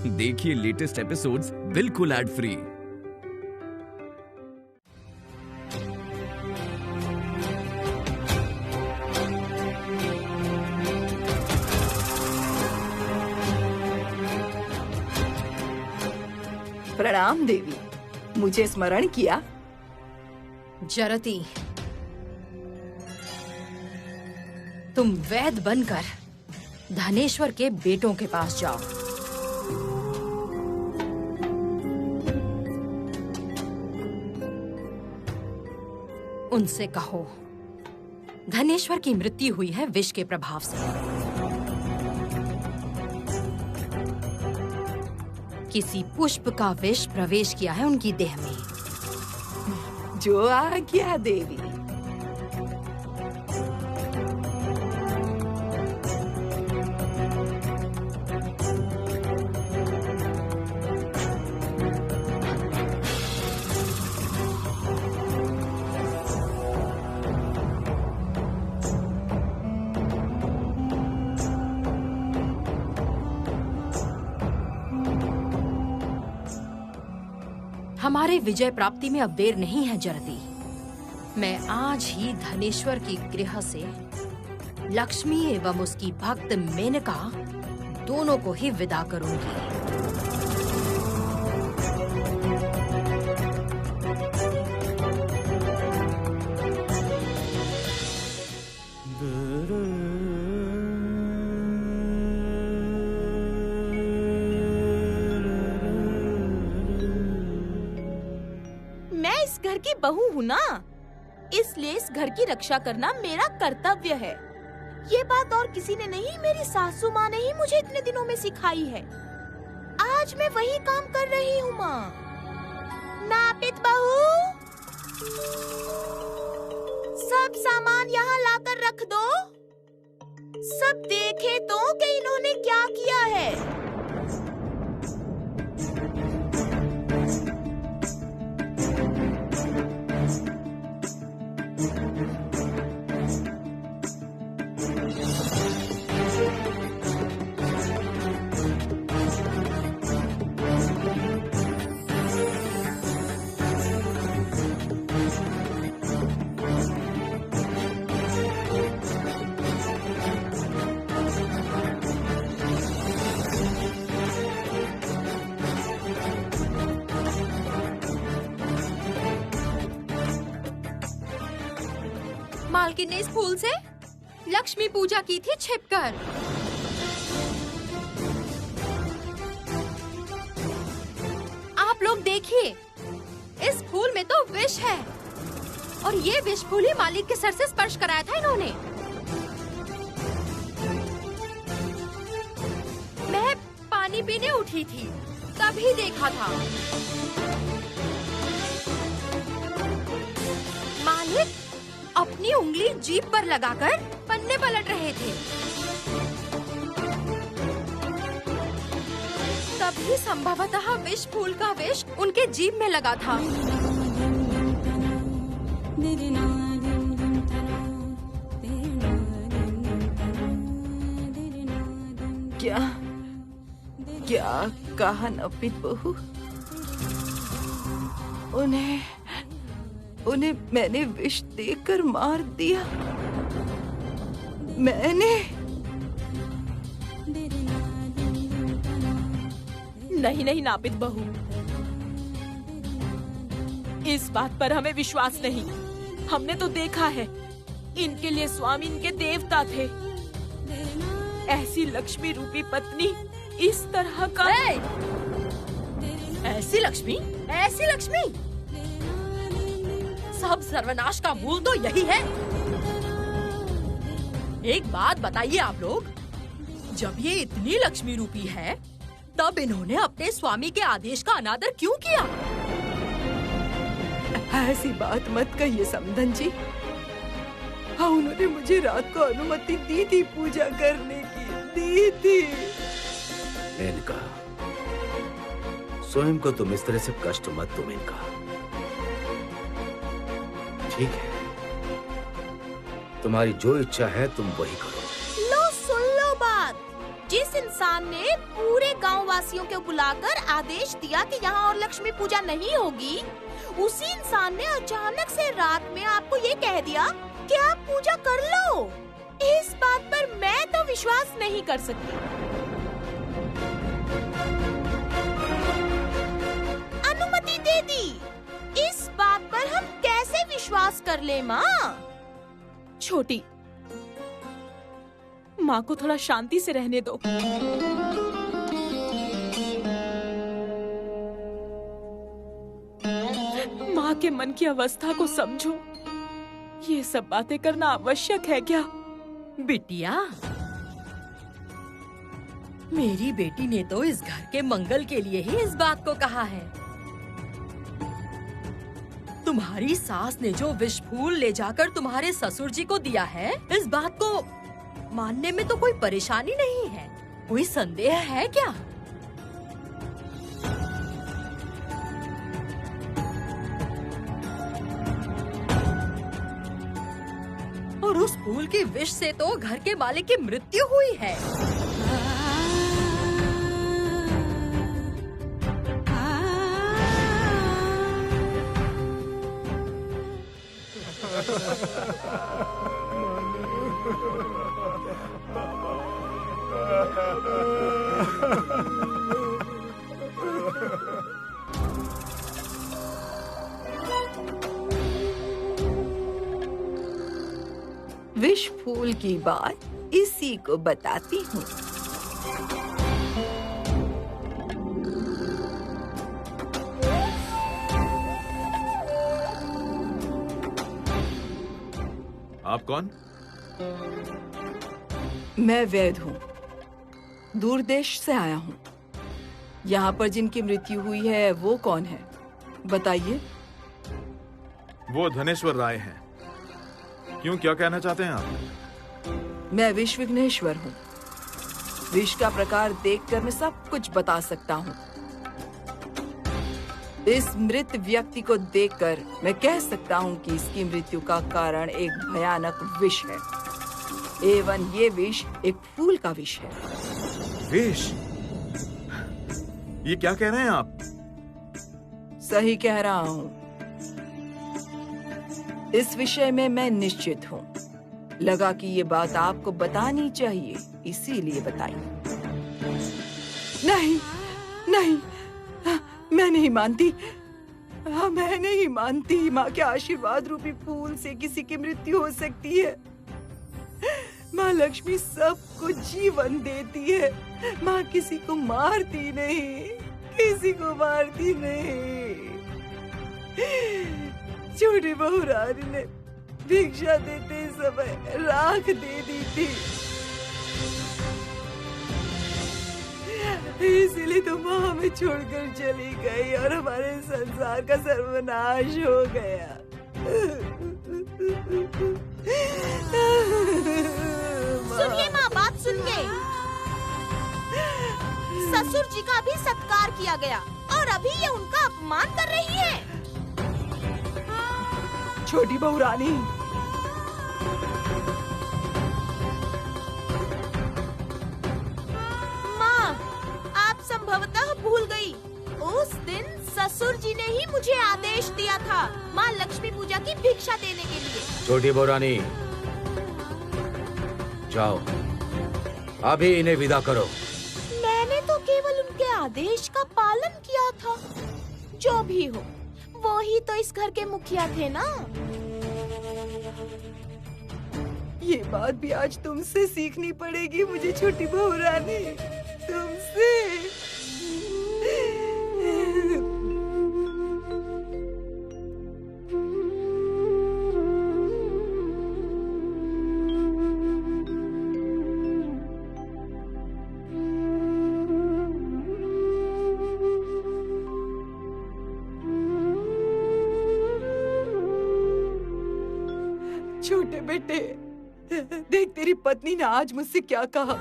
देखिए latest episodes बिल्कुल ad free. प्रणाम देवी, मुझे स्मरण किया? जरती, तुम वैद्य बनकर धनेश्वर के बेटों के पास जाओ। उनसे कहो धनेश्वर की मृत्यु हुई है विष के प्रभाव से। किसी पुष्प का विष प्रवेश किया है उनकी देह में। जो आज्ञा देवी। हमारे विजय प्राप्ति में अब देर नहीं है जरती। मैं आज ही धनेश्वर की गृह से लक्ष्मी एवं उसकी भक्त मेनका दोनों को ही विदा करूंगी। मैं इस घर की बहू हूँ ना, इसलिए इस घर की रक्षा करना मेरा कर्तव्य है। ये बात और किसी ने नहीं, मेरी सासू माँ ने ही मुझे इतने दिनों में सिखाई है। आज मैं वही काम कर रही हूँ माँ। नापित बहू, सब सामान यहाँ लाकर रख दो। सब देखे तो कि इन्होंने क्या किया है। मालकिन ने इस फूल से लक्ष्मी पूजा की थी छिपकर। आप लोग देखिए, इस फूल में तो विष है और ये विष फूल ही मालिक के सर से स्पर्श कराया था इन्होंने। मैं पानी पीने उठी थी, तभी देखा था। मालिक अपनी उंगली जीभ पर लगाकर पन्ने पलट रहे थे। तभी संभवतः विष फूल का विष उनके जीभ में लगा था। क्या क्या कहा नापित बहू? उन्हें मैंने विष देकर मार दिया। मैंने? नहीं नहीं नापित बहू, इस बात पर हमें विश्वास नहीं। हमने तो देखा है, इनके लिए स्वामी इनके देवता थे। ऐसी लक्ष्मी रूपी पत्नी इस तरह का। ऐसी लक्ष्मी, ऐसी लक्ष्मी, सब सर्वनाश का मूल तो यही है। एक बात बताइए आप लोग, जब ये इतनी लक्ष्मी रूपी है, तब इन्होंने अपने स्वामी के आदेश का अनादर क्यों किया? ऐसी बात मत कहिए समधन जी। हाँ, उन्होंने मुझे रात को अनुमति दी थी पूजा करने की, दी थी। मेनका, स्वयं को तुम इस तरह से कष्ट मत दो मेनका। ठीक है, तुम्हारी जो इच्छा है तुम वही करो। लो सुन लो बात। जिस इंसान ने पूरे गांव वासियों को बुलाकर आदेश दिया कि यहाँ और लक्ष्मी पूजा नहीं होगी, उसी इंसान ने अचानक से रात में आपको ये कह दिया कि आप पूजा कर लो। इस बात पर मैं तो विश्वास नहीं कर सकती। अनुमति दे दी, इस बात पर हम कैसे विश्वास कर ले माँ? छोटी, माँ को थोड़ा शांति से रहने दो। माँ के मन की अवस्था को समझो। ये सब बातें करना आवश्यक है क्या? बिटिया, मेरी बेटी ने तो इस घर के मंगल के लिए ही इस बात को कहा है। तुम्हारी सास ने जो विष फूल ले जाकर तुम्हारे ससुर जी को दिया है, इस बात को मानने में तो कोई परेशानी नहीं है। कोई संदेह है क्या? और उस फूल की विष से तो घर के मालिक की मृत्यु हुई है। विष फूल की बात इसी को बताती हूँ। आप कौन? मैं वैद हूँ, दूर देश से आया हूँ। यहाँ पर जिनकी मृत्यु हुई है वो कौन है, बताइए। वो धनेश्वर राय हैं। क्यों, क्या कहना चाहते हैं आप? मैं विष विघ्नेश्वर हूँ। विष का प्रकार देखकर मैं सब कुछ बता सकता हूँ। इस मृत व्यक्ति को देखकर मैं कह सकता हूँ कि इसकी मृत्यु का कारण एक भयानक विष है, एवं ये विष एक फूल का विष है। विष? ये क्या कह रहे हैं आप? सही कह रहा हूँ। इस विषय में मैं निश्चित हूँ। लगा कि ये बात आपको बतानी चाहिए, इसीलिए बताई। नहीं, नहीं, मैं नहीं मानती। मैं नहीं मानती। माँ के आशीर्वाद रूपी फूल से किसी की मृत्यु हो सकती है। माँ लक्ष्मी सबको जीवन देती है। माँ किसी को मारती नहीं, किसी को मारती नहीं। छोटी बहू रानी ने भिक्षा देते समय राख दे दी थी, इसीलिए तो माँ हमें छोड़कर चली गई और हमारे संसार का सर्वनाश हो गया। सुनिए माँ, बात सुनिए। ससुर जी का अभी सत्कार किया गया और अभी ये उनका अपमान कर रही है। छोटी बहू रानी, माँ, आप संभवतः भूल गई। उस दिन ससुर जी ने ही मुझे आदेश दिया था माँ लक्ष्मी पूजा की भिक्षा देने के लिए। छोटी बहू रानी, जाओ, अभी इन्हें विदा करो। मैंने तो केवल उनके आदेश का पालन किया था। जो भी हो, वो ही तो इस घर के मुखिया थे ना। ये बात भी आज तुमसे सीखनी पड़ेगी मुझे, छोटी बहू रानी, तुमसे। छोटे बेटे, देख तेरी पत्नी ने आज मुझसे क्या कहा।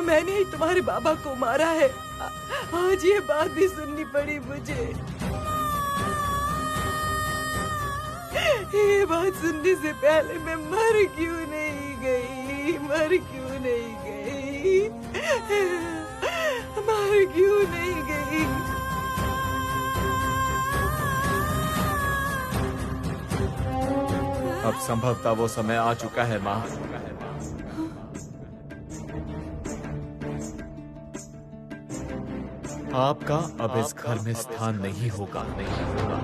मैंने ही तुम्हारे बाबा को मारा है। आज ये बात भी सुननी पड़ी मुझे। ये बात सुनने से पहले मैं मर क्यों नहीं गई, मर क्यों नहीं गई। मर क्यों नहीं गई? अब संभवतः वो समय आ चुका है माँ। आपका अब इस घर में स्थान नहीं होगा, नहीं होगा।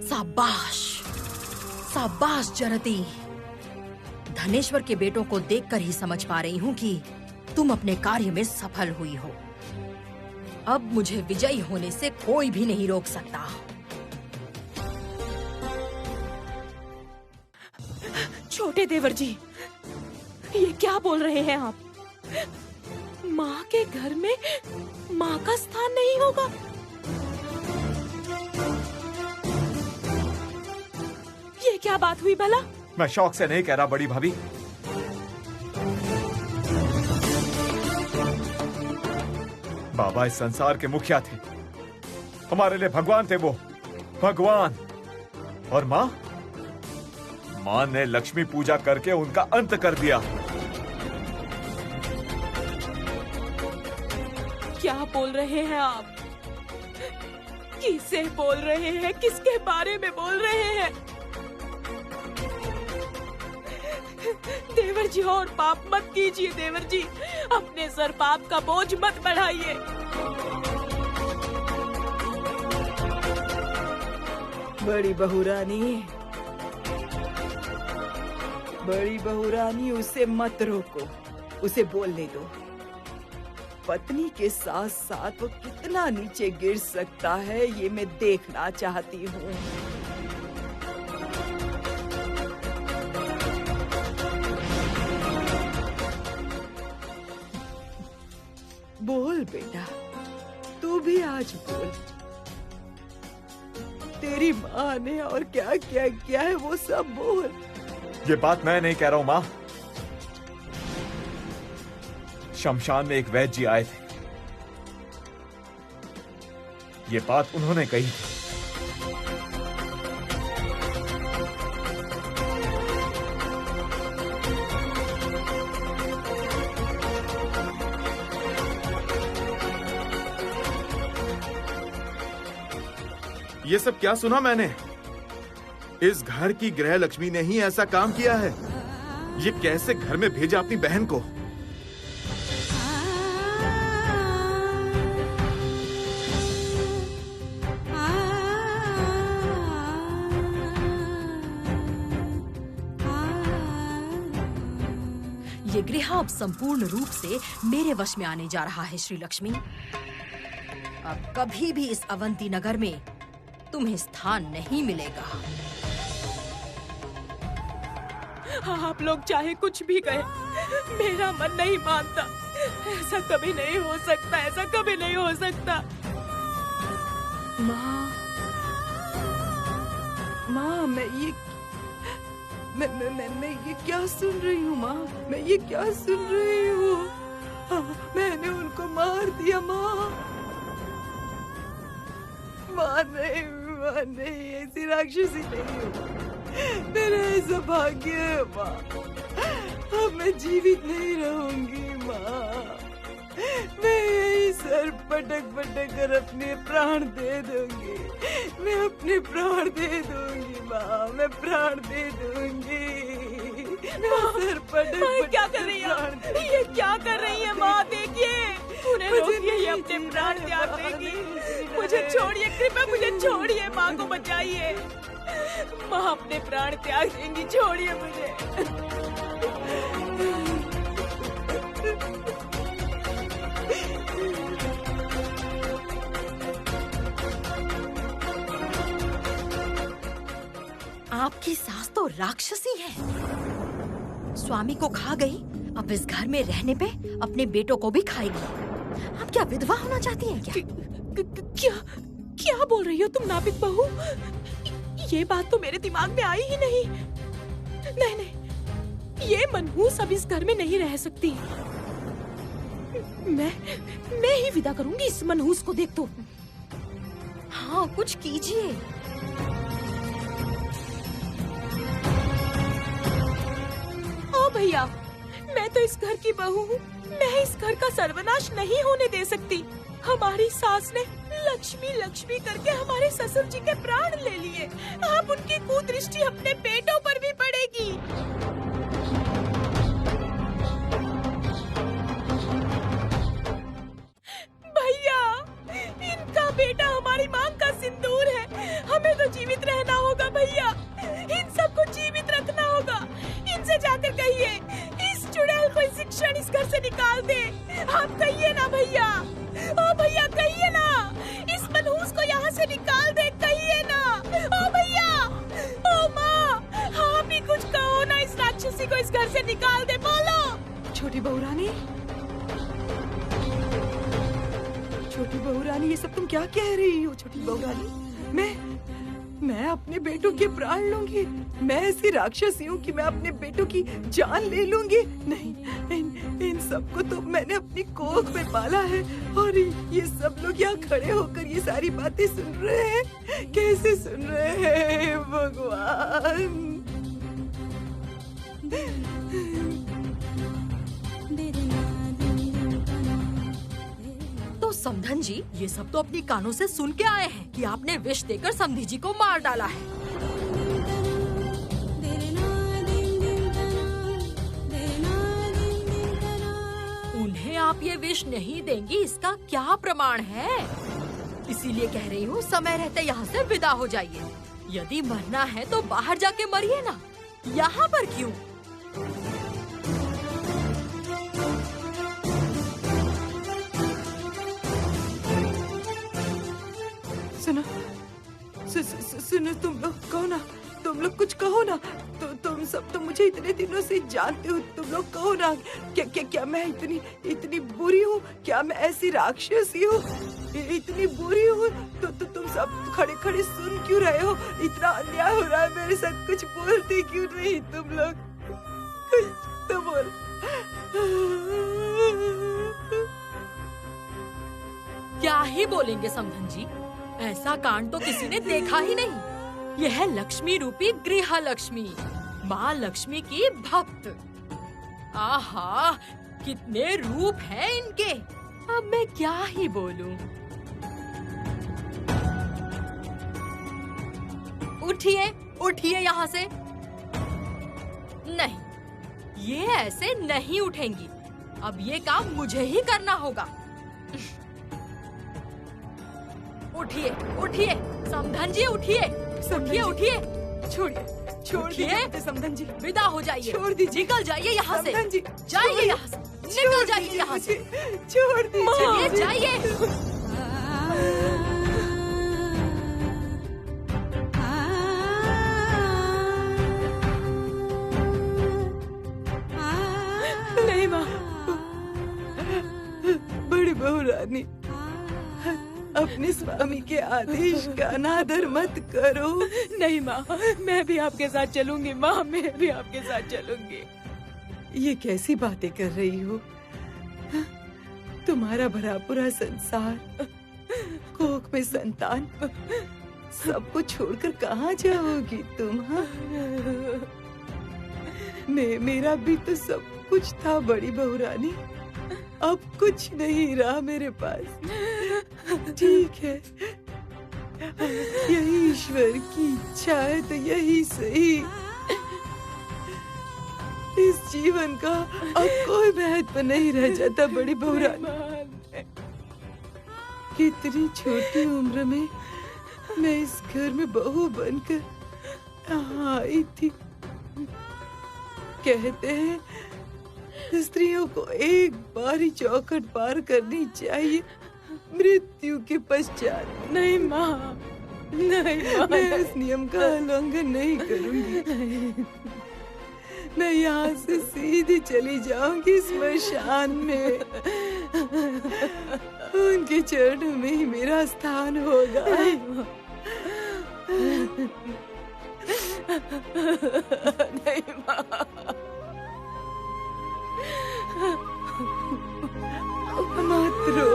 शाबाश, शाबाश जरती। धनेश्वर के बेटों को देखकर ही समझ पा रही हूँ कि तुम अपने कार्य में सफल हुई हो। अब मुझे विजयी होने से कोई भी नहीं रोक सकता। छोटे देवर जी, ये क्या बोल रहे हैं आप? माँ के घर में माँ का स्थान नहीं होगा? ये क्या बात हुई भला? मैं शौक से नहीं कह रहा बड़ी भाभी। बाबा इस संसार के मुखिया थे, हमारे लिए भगवान थे वो, भगवान। और माँ ने लक्ष्मी पूजा करके उनका अंत कर दिया। क्या बोल रहे हैं आप? किससे बोल रहे हैं? किसके बारे में बोल रहे हैं? देवर जी, और पाप मत कीजिए देवर जी, अपने सर पाप का बोझ मत बढ़ाइए। बड़ी बहू रानी, उसे मत रोको, उसे बोलने दो। पत्नी के साथ साथ वो कितना नीचे गिर सकता है, ये मैं देखना चाहती हूँ। बोल बेटा, तू भी आज बोल। तेरी माँ ने और क्या क्या किया है वो सब बोल। ये बात मैं नहीं कह रहा हूं माँ। शमशान में एक वैद्य जी आए थे, ये बात उन्होंने कही थी। ये सब क्या सुना मैंने? इस घर की गृह लक्ष्मी ने ही ऐसा काम किया है। ये कैसे घर में भेजा अपनी बहन को? ये गृह अब संपूर्ण रूप से मेरे वश में आने जा रहा है श्री लक्ष्मी। अब कभी भी इस अवंती नगर में तुम्हें स्थान नहीं मिलेगा। आप लोग चाहे कुछ भी कहें, मेरा मन नहीं मानता। ऐसा कभी नहीं हो सकता, ऐसा कभी नहीं हो सकता। माँ, मैं ये क्या सुन रही हूँ? माँ, मैं ये क्या सुन रही हूँ? मैंने उनको मार दिया। माँ नहीं, ऐसी राक्षसी नहीं हूँ। मेरा ऐसा भाग्य है माँ, अब मैं जीवित नहीं रहूंगी माँ। मैं यही सर पटक कर अपने प्राण दे दूंगी। मैं अपने प्राण दे दूंगी माँ, मैं प्राण दे दूंगी। मैं सर पटक क्या कर रही है? ये क्या कर रही है माँ? देखिए, उन्हें रोकिए, ये अपने प्राण त्याग देगी। मुझे छोड़िए, कृपया मुझे छोड़िए, माँ को बचाइए। माँ अपने प्राण त्याग देंगी, छोड़िए मुझे। आपकी सास तो राक्षसी है, स्वामी को खा गई, अब इस घर में रहने पे अपने बेटों को भी खाएगी। आप क्या विधवा होना चाहती हैं क्या? क्या बोल रही हो तुम नापित बहू? ये बात तो मेरे दिमाग में आई ही नहीं। नहीं, ये मनहूस अब इस घर में नहीं रह सकती। मैं ही विदा करूंगी इस मनहूस को। देख तो। हाँ, कुछ कीजिए। ओ भैया, मैं तो इस घर की बहू हूँ, मैं इस घर का सर्वनाश नहीं होने दे सकती। हमारी सास ने लक्ष्मी लक्ष्मी करके हमारे ससुर जी के प्राण ले लिए। अब उनकी कुदृष्टि अपने बेटों पर भी पड़ेगी। भैया, इनका बेटा हमारी मांग का सिंदूर है। हमें तो जीवित रहना होगा भैया, इन सबको जीवित रखना होगा। इनसे जाकर कहिए इस चुड़ैल को इस क्षण इस घर से निकाल दे। आप कहिए ना भैया, ओ भैया कहिए ना, इस मनहूस को यहाँ से निकाल दे, कहिए ना। ओ भैया, ओ माँ, आप ही कुछ कहो ना, इस राक्षसी को इस घर से निकाल दे, बोलो। छोटी बहू रानी, छोटी बहू रानी, ये सब तुम क्या कह रही हो? छोटी बहू रानी, मैं अपने बेटों के प्राण लूंगी? मैं ऐसी राक्षसी हूँ कि मैं अपने बेटों की जान ले लूंगी? नहीं, इन सबको तो मैंने अपनी कोख में पाला है, और ये सब लोग यहाँ खड़े होकर ये सारी बातें सुन रहे हैं। कैसे सुन रहे हैं भगवान? तो समधन जी, ये सब तो अपनी कानों से सुन के आए हैं कि आपने विष देकर समधी जी को मार डाला है। उन्हें आप ये विष नहीं देंगी, इसका क्या प्रमाण है? इसीलिए कह रही हूँ, समय रहते यहाँ से विदा हो जाइए। यदि मरना है तो बाहर जाके मरिए ना, यहाँ पर क्यों? सुनो, तुम लोग कहो ना, तुम लोग कुछ कहो ना। तो तुम सब तो मुझे इतने दिनों से जानते हो, तुम लोग कहो ना। क्या मैं इतनी बुरी हूँ? क्या मैं ऐसी राक्षसी हूँ? इतनी बुरी हूँ? तो तुम सब खड़े खड़े सुन क्यों रहे हो? इतना अन्याय हो रहा है मेरे साथ, कुछ बोलते क्यों नहीं तुम लोग? कुछ तो बोल। क्या ही बोलेंगे समधन जी, ऐसा कांड तो किसी ने देखा ही नहीं। यह है लक्ष्मी रूपी गृह लक्ष्मी, माँ लक्ष्मी की भक्त। आहा, कितने रूप हैं इनके। अब मैं क्या ही बोलूं। उठिए, उठिए यहाँ से। नहीं, ये ऐसे नहीं उठेंगी। अब ये काम मुझे ही करना होगा। उठिए, उठिए समधन जी, उठिए, उठिए, उठिए। छोड़िए समधन जी, विदा हो जाइए। छोड़ दीजिए, निकल जाइए यहाँ से। समधन जी, जाइए यहाँ से, निकल जाइए यहाँ से। छोड़ दीजिए, जाइए। नहीं माँ, बड़ी बहू रानी, अपने स्वामी के आदेश का अनादर मत करो। नहीं माँ, मैं भी आपके साथ चलूंगी। माँ, मैं भी आपके साथ चलूंगी। ये कैसी बातें कर रही हो? तुम्हारा भरा पूरा संसार, कोख में संतान, सबको छोड़कर कहाँ जाओगी तुम? हाँ, मेरा भी तो सब कुछ था बड़ी बहू रानी, अब कुछ नहीं रहा मेरे पास। ठीक है, यही ईश्वर की इच्छा है तो यही सही। इस जीवन का अब कोई महत्व नहीं रह जाता बड़ी बहू रानी। कितनी छोटी उम्र में मैं इस घर में बहू बनकर यहाँ आई थी। कहते हैं स्त्रियों को एक बार ही चौखट पार करनी चाहिए मृत्यु के पश्चात। नहीं माँ, नहीं माँ, मैं इस नियम का उल्लंघन नहीं करूंगी। मैं यहाँ से सीधी चली जाऊंगी स्मशान में। उनके चरणों में ही मेरा स्थान होगा। नहीं माँ, मत रो।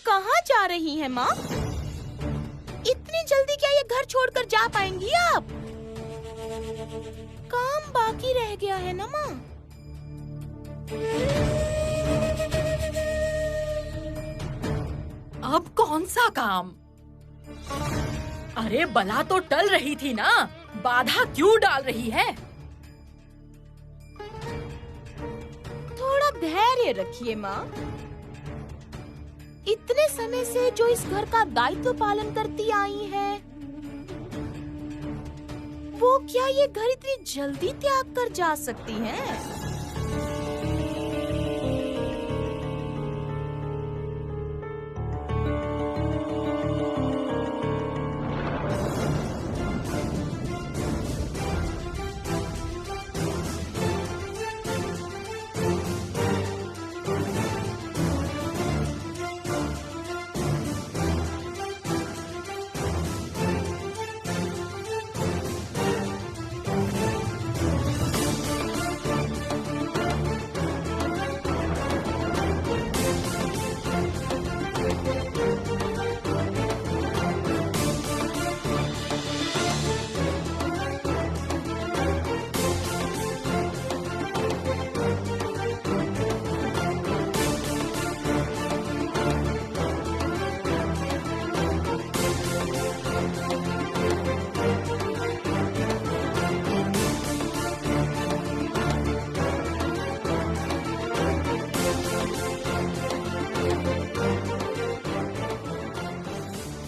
कहाँ जा रही हैं माँ? इतनी जल्दी क्या ये घर छोड़कर जा पाएंगी आप? काम बाकी रह गया है ना माँ? अब कौन सा काम? अरे बला तो टल रही थी ना, बाधा क्यों डाल रही है? थोड़ा धैर्य रखिए माँ। इतने समय से जो इस घर का दायित्व पालन करती आई है, वो क्या ये घर इतनी जल्दी त्याग कर जा सकती हैं?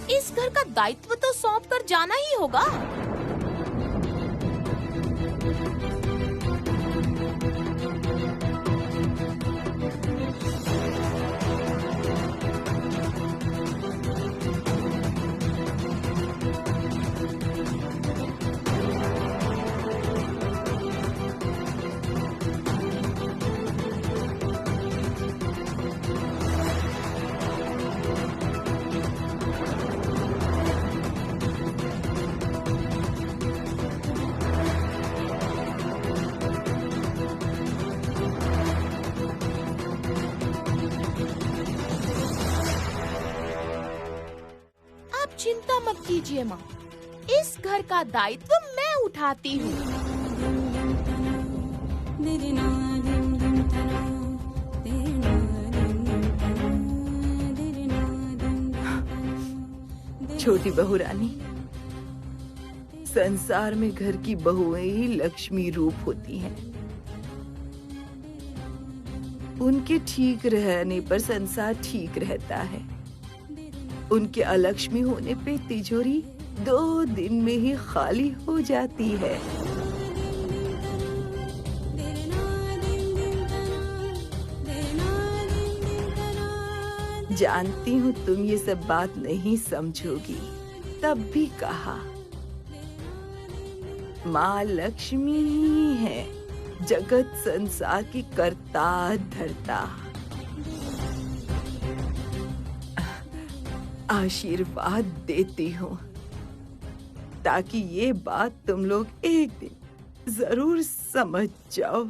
इस घर का दायित्व तो सौंप कर जाना ही होगा। चिंता मत कीजिए माँ, इस घर का दायित्व मैं उठाती हूँ। छोटी बहू रानी, संसार में घर की बहुएं ही लक्ष्मी रूप होती हैं। उनके ठीक रहने पर संसार ठीक रहता है। उनके अलक्ष्मी होने पे तिजोरी 2 दिन में ही खाली हो जाती है। जानती हूँ तुम ये सब बात नहीं समझोगी, तब भी कहा। माँ लक्ष्मी ही है जगत संसार की कर्ता धर्ता। आशीर्वाद देती हूँ ताकि ये बात तुम लोग एक दिन जरूर समझ जाओ।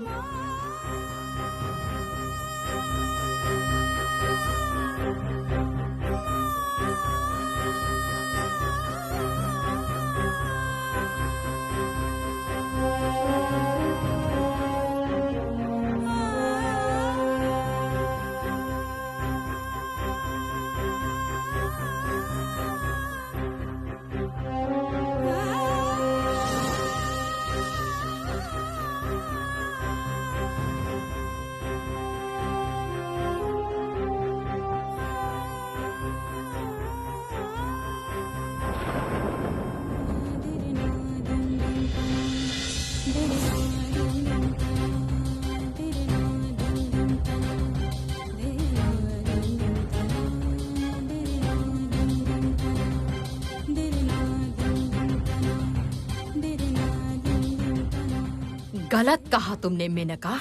गलत कहा तुमने मेनका।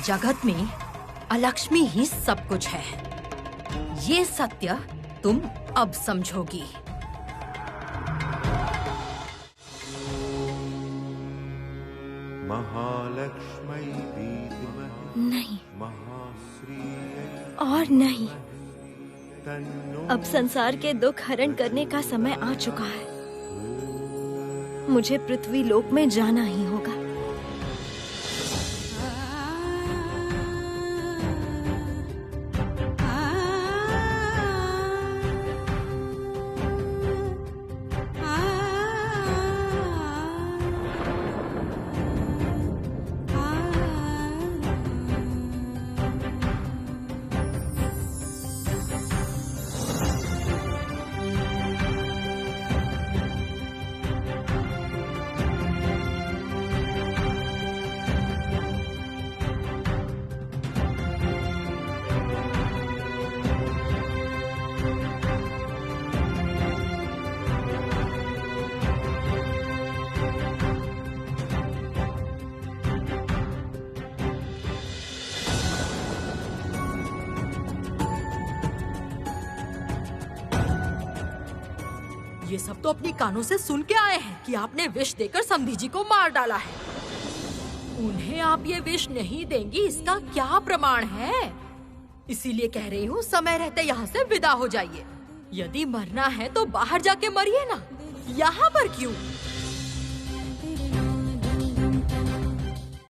जगत में अलक्ष्मी ही सब कुछ है। ये सत्य तुम अब समझोगी। नहीं और नहीं, अब संसार के दुख हरण करने का समय आ चुका है। मुझे पृथ्वी लोक में जाना ही होगा। ये सब तो अपनी कानों से सुन के आए हैं कि आपने विष देकर समधी जी को मार डाला है। उन्हें आप ये विष नहीं देंगी, इसका क्या प्रमाण है? इसीलिए कह रही हूँ, समय रहते यहाँ से विदा हो जाइए। यदि मरना है तो बाहर जाके मरिए ना, यहाँ पर क्यों?